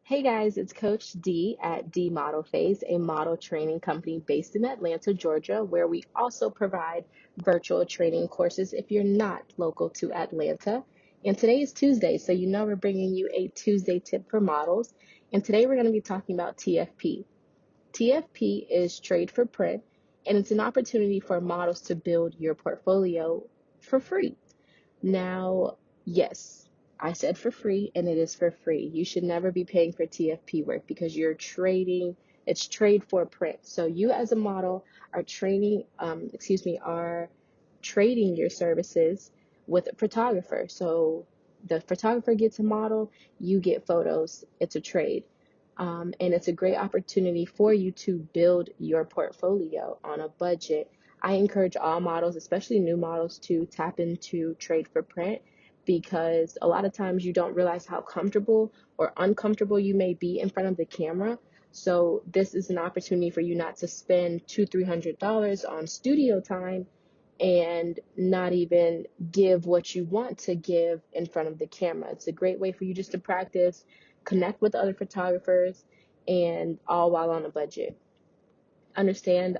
Hey guys, it's Coach D at D Model Phase, a model training company based in Atlanta, Georgia, where we also provide virtual training courses if you're not local to Atlanta. And today is Tuesday, so you know we're bringing you a Tuesday tip for models. And today we're going to be talking about TFP. TFP is trade for print, and it's an opportunity for models to build your portfolio for free. Now, yes, I said for free, and it is for free. You should never be paying for TFP work because you're trading, it's trade for print. So you as a model are are trading your services with a photographer. So the photographer gets a model, you get photos. It's a trade. And it's a great opportunity for you to build your portfolio on a budget. I encourage all models, especially new models, to tap into trade for print because a lot of times you don't realize how comfortable or uncomfortable you may be in front of the camera. So this is an opportunity for you not to spend $200-300 on studio time and not even give what you want to give in front of the camera. It's a great way for you just to practice, connect with other photographers, and all while on a budget. Understand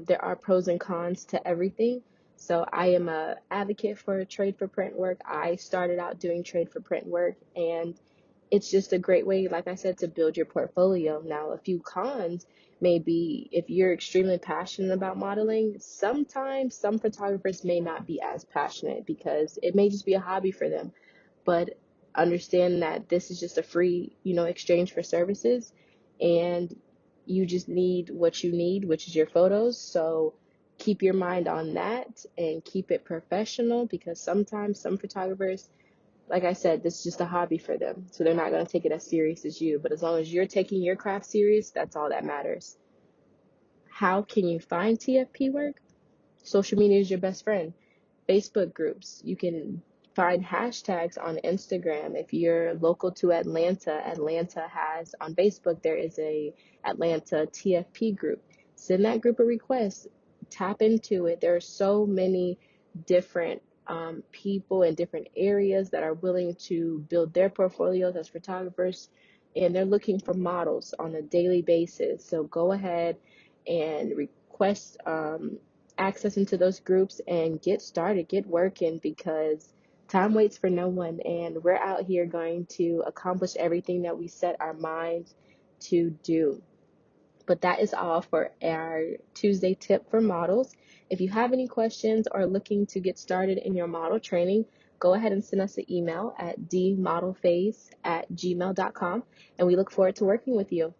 there are pros and cons to everything. So I am a advocate for trade for print work. I started out doing trade for print work, and it's just a great way, like I said, to build your portfolio. Now, a few cons may be if you're extremely passionate about modeling, sometimes some photographers may not be as passionate because it may just be a hobby for them. But understand that this is just a free, exchange for services, and you just need what you need, which is your photos. So keep your mind on that and keep it professional because sometimes some photographers, like I said, this is just a hobby for them. So they're not going to take it as serious as you. But as long as you're taking your craft serious, that's all that matters. How can you find TFP work? Social media is your best friend. Facebook groups. You can find hashtags on Instagram. If you're local to Atlanta, Atlanta has on Facebook, there is a Atlanta TFP group. Send that group a request. Tap into it. There are so many different people in different areas that are willing to build their portfolios as photographers, and they're looking for models on a daily basis. So go ahead and request access into those groups and get started, get working because time waits for no one, and we're out here going to accomplish everything that we set our minds to do. But that is all for our Tuesday tip for models. If you have any questions or looking to get started in your model training, go ahead and send us an email at dmodelphase@gmail.com, and we look forward to working with you.